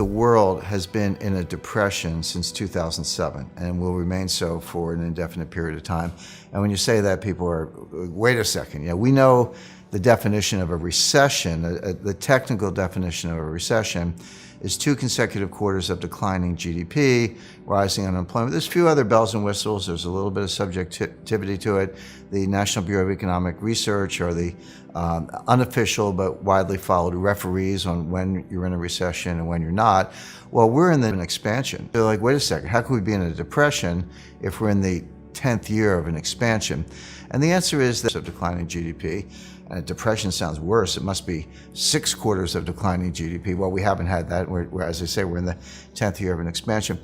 the world has been in a depression since 2007 and will remain so for an indefinite period of time. And when you say that, people are, wait a second, we know the definition of a recession, the technical definition of a recession is 2 consecutive quarters of declining GDP, rising unemployment. There's a few other bells and whistles. There's a little bit of subjectivity to it. The National Bureau of Economic Research are the unofficial but widely followed referees on when you're in a recession and when you're not. Well, we're in an expansion. They're like, wait a second, how can we be in a depression if we're in the 10th year of an expansion? And the answer is that of declining GDP. And depression sounds worse. It must be 6 quarters of declining GDP. Well, we haven't had that. We're, as I say, we're in the 10th year of an expansion.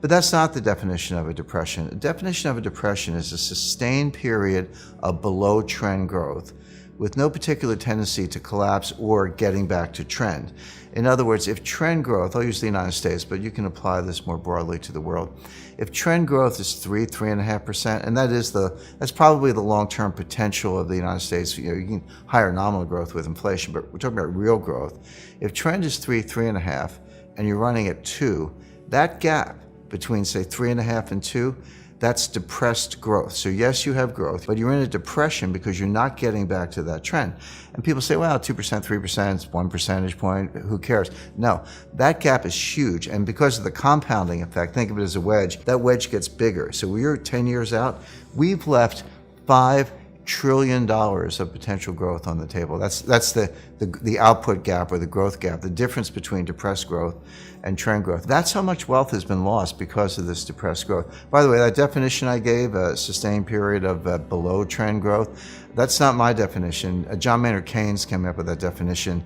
But that's not the definition of a depression. The definition of a depression is a sustained period of below trend growth with no particular tendency to collapse or getting back to trend. In other words, if trend growth, I'll use the United States, but you can apply this more broadly to the world. If trend growth is 3.5%, and that's probably the long-term potential of the United States. You can higher nominal growth with inflation, but we're talking about real growth. If trend is 3.5, and you're running at 2, that gap between, say, 3.5 and 2, that's depressed growth. So yes, you have growth, but you're in a depression because you're not getting back to that trend. And people say, well, 2%, 3%, it's 1 percentage point, who cares? No, that gap is huge. And because of the compounding effect, think of it as a wedge, that wedge gets bigger. So we're 10 years out, we've left $5 trillion of potential growth on the table. That's the output gap or the growth gap, the difference between depressed growth and trend growth. That's how much wealth has been lost because of this depressed growth. By the way, that definition I gave, a sustained period of below trend growth, that's not my definition. John Maynard Keynes came up with that definition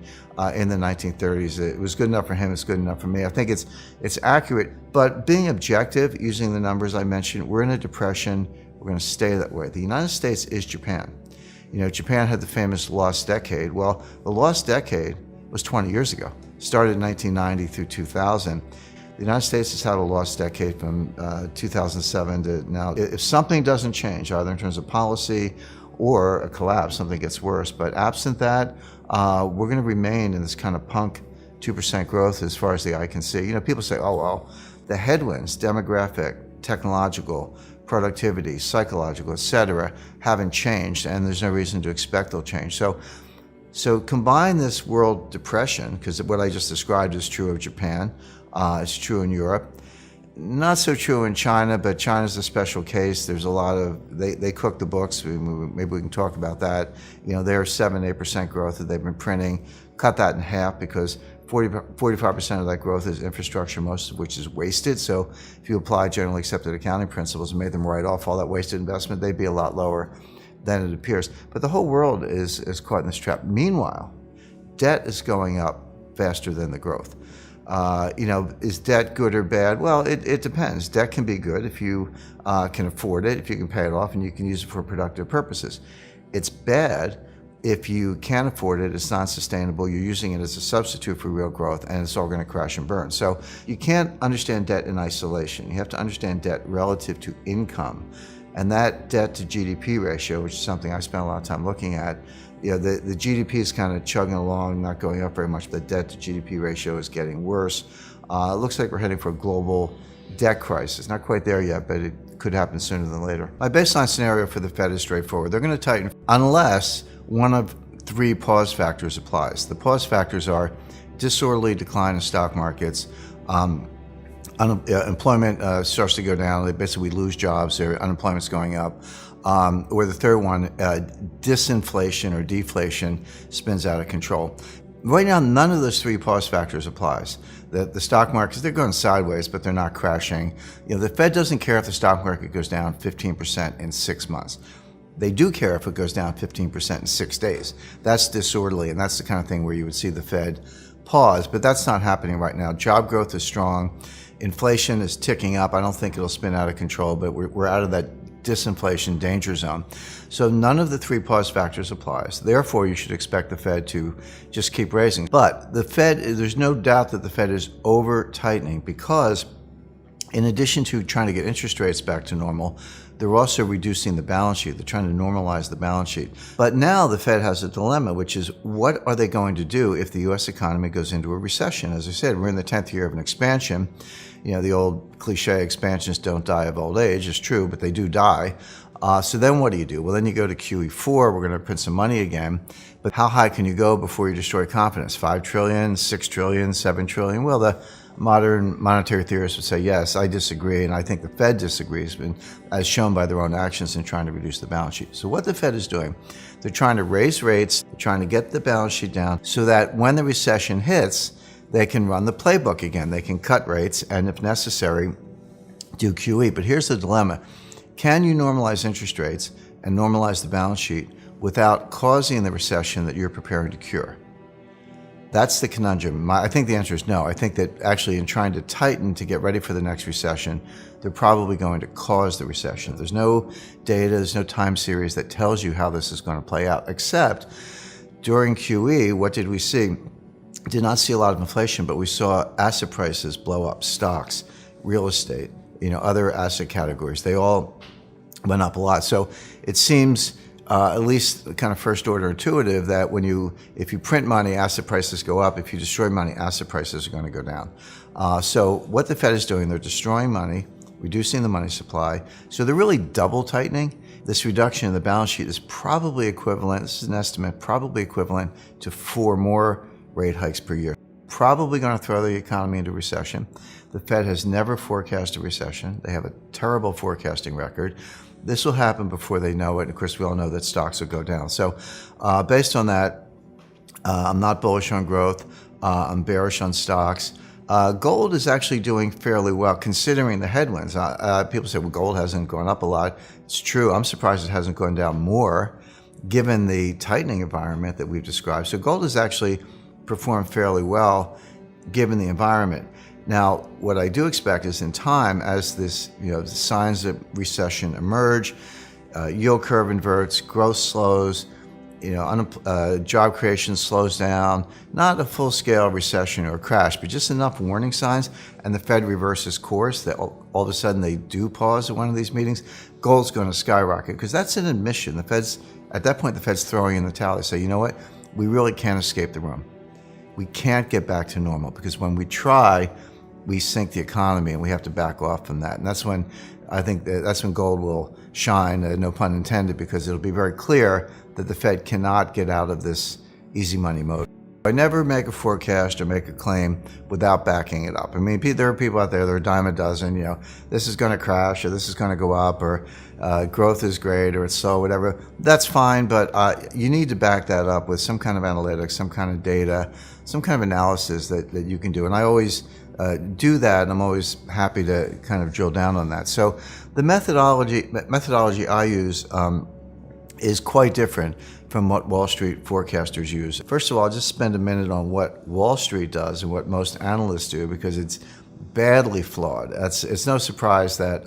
in the 1930s. It was good enough for him, it's good enough for me. I think it's accurate, but being objective, using the numbers I mentioned, we're in a depression. We're going to stay that way. The United States is Japan. Japan had the famous lost decade. Well, the lost decade was 20 years ago. Started in 1990 through 2000. The United States has had a lost decade from 2007 to now. If something doesn't change, either in terms of policy or a collapse, something gets worse. But absent that, we're going to remain in this kind of punk 2% growth as far as the eye can see. People say, oh, well, the headwinds, demographic, technological, productivity, psychological, et cetera, haven't changed, and there's no reason to expect they'll change. So combine this world depression, because what I just described is true of Japan, it's true in Europe, not so true in China, but China's a special case. There's a lot of, they cook the books, maybe we can talk about that. Their 7-8% growth that they've been printing, cut that in half because 45% of that growth is infrastructure, most of which is wasted. So if you apply generally accepted accounting principles and made them write off all that wasted investment, they'd be a lot lower than it appears. But the whole world is caught in this trap. Meanwhile, debt is going up faster than the growth. Is debt good or bad? Well, it depends. Debt can be good if you can afford it, if you can pay it off, and you can use it for productive purposes. It's bad if you can't afford it, it's not sustainable, you're using it as a substitute for real growth, and it's all going to crash and burn. So you can't understand debt in isolation. You have to understand debt relative to income. And that debt to GDP ratio, which is something I spent a lot of time looking at, the GDP is kind of chugging along, not going up very much, but the debt to GDP ratio is getting worse. It looks like we're heading for a global debt crisis. Not quite there yet, but it could happen sooner than later. My baseline scenario for the Fed is straightforward. They're going to tighten unless one of 3 pause factors applies. The pause factors are disorderly decline in stock markets, employment starts to go down, basically we lose jobs, unemployment's going up, or the third one, disinflation or deflation spins out of control. Right now, none of those 3 pause factors applies. The stock markets, they're going sideways, but they're not crashing. The Fed doesn't care if the stock market goes down 15% in 6 months. They do care if it goes down 15% in 6 days. That's disorderly, and that's the kind of thing where you would see the Fed pause, but that's not happening right now. Job growth is strong. Inflation is ticking up. I don't think it'll spin out of control, but we're out of that disinflation danger zone. So none of the 3 pause factors applies. Therefore, you should expect the Fed to just keep raising. But the Fed, there's no doubt that the Fed is over tightening because In addition to trying to get interest rates back to normal, they're also reducing the balance sheet. They're trying to normalize the balance sheet. But now the Fed has a dilemma, which is what are they going to do if the U.S. economy goes into a recession? As I said, we're in the 10th year of an expansion. You know, the old cliche, expansions don't die of old age, is true, but they do die. So then what do? Well, then you go to QE4, we're going to print some money again. But how high can you go before you destroy confidence? 5 trillion, 6 trillion, 7 trillion? Well, the modern monetary theorists would say, yes, I disagree, and I think the Fed disagrees, as shown by their own actions in trying to reduce the balance sheet. So what the Fed is doing, they're trying to raise rates, they're trying to get the balance sheet down so that when the recession hits, they can run the playbook again. They can cut rates and, if necessary, do QE. But here's the dilemma. Can you normalize interest rates and normalize the balance sheet without causing the recession that you're preparing to cure? That's the conundrum. I think the answer is no. I think that actually in trying to tighten to get ready for the next recession, they're probably going to cause the recession. There's no data, there's no time series that tells you how this is going to play out, except during QE, what did we see? Did not see a lot of inflation, but we saw asset prices blow up, stocks, real estate, other asset categories. They all went up a lot. So it seems at least kind of first order intuitive that if you print money, asset prices go up. If you destroy money, asset prices are going to go down. So what the Fed is doing, they're destroying money, reducing the money supply. So they're really double tightening. This reduction in the balance sheet is probably equivalent, this is an estimate, probably equivalent to 4 more rate hikes per year. Probably going to throw the economy into recession. The Fed has never forecast a recession. They have a terrible forecasting record. This will happen before they know it. Of course, we all know that stocks will go down. So based on that, I'm not bullish on growth. I'm bearish on stocks. Gold is actually doing fairly well considering the headwinds. People say, well, gold hasn't gone up a lot. It's true. I'm surprised it hasn't gone down more given the tightening environment that we've described. So gold has actually performed fairly well given the environment. Now, what I do expect is in time, as the signs of recession emerge, yield curve inverts, growth slows, job creation slows down, not a full-scale recession or crash, but just enough warning signs, and the Fed reverses course, that all of a sudden they do pause at one of these meetings, gold's going to skyrocket, because that's an admission. At that point, the Fed's throwing in the towel. They say, you know what, we really can't escape the room. We can't get back to normal, because when we try, we sink the economy, and we have to back off from that. And that's when I think that's when gold will shine, no pun intended, because it'll be very clear that the Fed cannot get out of this easy money mode. I never make a forecast or make a claim without backing it up. I mean, there are people out there that are a dime a dozen, this is going to crash, or this is going to go up, or growth is great, or it's slow, whatever. That's fine, but you need to back that up with some kind of analytics, some kind of data, some kind of analysis that you can do. And I always do that, and I'm always happy to kind of drill down on that. So the methodology I use is quite different from what Wall Street forecasters use. First of all, I'll just spend a minute on what Wall Street does and what most analysts do, because it's badly flawed. It's no surprise that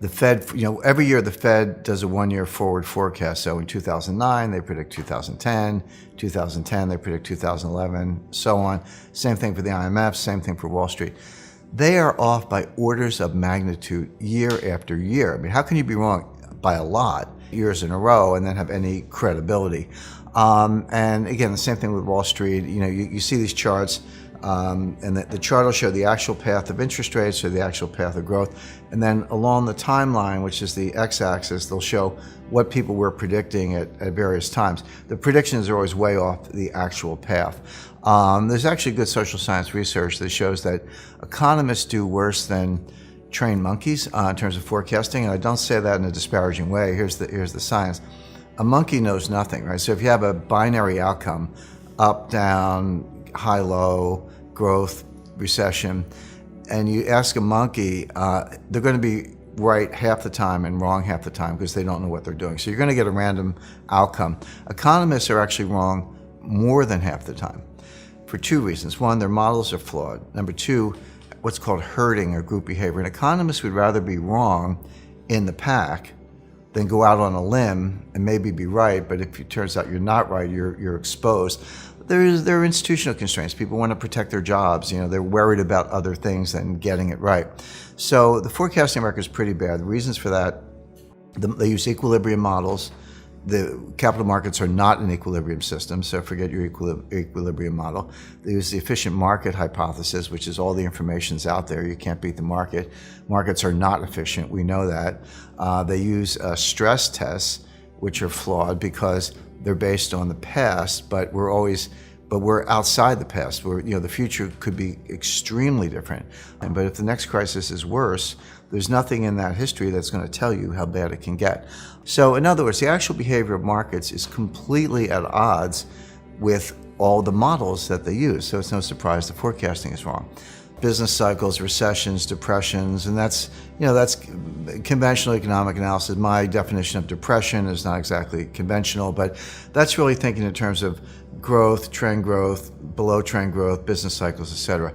the Fed, every year the Fed does a one-year forward forecast. So in 2009, they predict 2010. 2010, they predict 2011, so on. Same thing for the IMF, same thing for Wall Street. They are off by orders of magnitude year after year. I mean, how can you be wrong by a lot years in a row and then have any credibility? And again, the same thing with Wall Street. You see these charts, and the chart will show the actual path of interest rates or the actual path of growth. And then along the timeline, which is the x-axis, they'll show what people were predicting at various times. The predictions are always way off the actual path. There's actually good social science research that shows that economists do worse than trained monkeys in terms of forecasting, and I don't say that in a disparaging way. Here's the science. A monkey knows nothing, right? So if you have a binary outcome, up, down, high, low, growth, recession, and you ask a monkey, they're going to be right half the time and wrong half the time because they don't know what they're doing. So you're going to get a random outcome. Economists are actually wrong more than half the time for 2 reasons. One, their models are flawed. Number 2, what's called herding or group behavior. An economist would rather be wrong in the pack than go out on a limb and maybe be right, but if it turns out you're not right, you're exposed. There are institutional constraints. People want to protect their jobs. They're worried about other things than getting it right. So the forecasting record is pretty bad. The reasons for that, they use equilibrium models. The capital markets are not an equilibrium system, so forget your equilibrium model. They use the efficient market hypothesis, which is all the information's out there. You can't beat the market. Markets are not efficient. We know that. They use stress tests, which are flawed because they're based on the past, but we're outside the past. The future could be extremely different. But if the next crisis is worse, there's nothing in that history that's going to tell you how bad it can get. So in other words, the actual behavior of markets is completely at odds with all the models that they use. So it's no surprise the forecasting is wrong. Business cycles, recessions, depressions, and that's conventional economic analysis. My definition of depression is not exactly conventional, but that's really thinking in terms of growth, trend growth, below trend growth, business cycles, etc.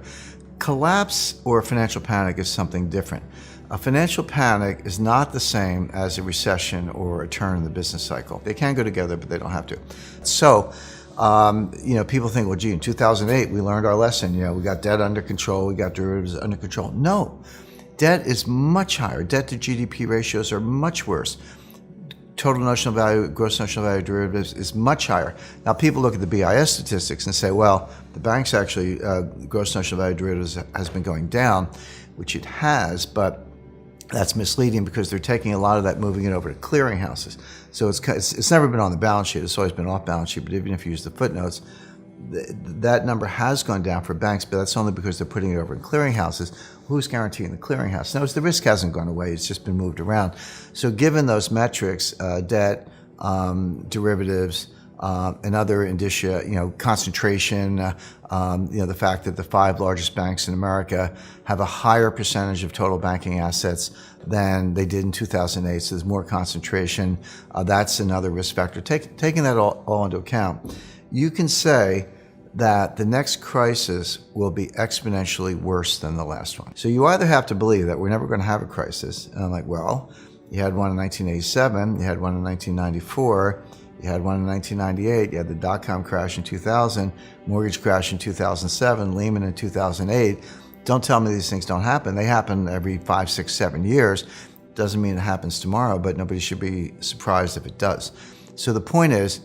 Collapse or financial panic is something different. A financial panic is not the same as a recession or a turn in the business cycle. They can go together, but they don't have to. So, people think, well, gee, in 2008, we learned our lesson. We got debt under control, we got derivatives under control. No, debt is much higher. Debt to GDP ratios are much worse. Total notional value, gross notional value of derivatives is much higher. Now, people look at the BIS statistics and say, well, the banks actually, gross notional value of derivatives has been going down, which it has, but that's misleading because they're taking a lot of that, moving it over to clearinghouses. So it's never been on the balance sheet. It's always been off balance sheet. But even if you use the footnotes, that number has gone down for banks, but that's only because they're putting it over in clearinghouses. Who's guaranteeing the clearinghouse? Notice the risk hasn't gone away. It's just been moved around. So given those metrics, debt, derivatives, and other indicia, concentration, the fact that the 5 largest banks in America have a higher percentage of total banking assets than they did in 2008, so there's more concentration. That's another risk factor. Taking that all into account, you can say that the next crisis will be exponentially worse than the last one. So you either have to believe that we're never going to have a crisis, and I'm like, well, you had one in 1987, you had one in 1994, you had one in 1998, you had the dot-com crash in 2000, mortgage crash in 2007, Lehman in 2008. Don't tell me these things don't happen. They happen every 5, 6, 7 years. Doesn't mean it happens tomorrow, but nobody should be surprised if it does. So the point is,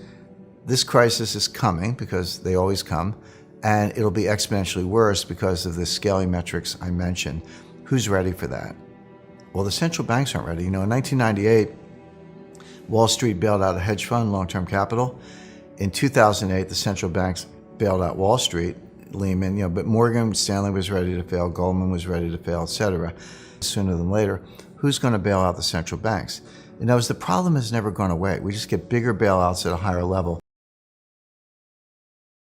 this crisis is coming because they always come, and it'll be exponentially worse because of the scaling metrics I mentioned. Who's ready for that? Well, the central banks aren't ready. In 1998, Wall Street bailed out a hedge fund, long-term capital. In 2008, the central banks bailed out Wall Street, Lehman, but Morgan Stanley was ready to fail, Goldman was ready to fail, etc. Sooner than later, who's going to bail out the central banks? The problem has never gone away. We just get bigger bailouts at a higher level.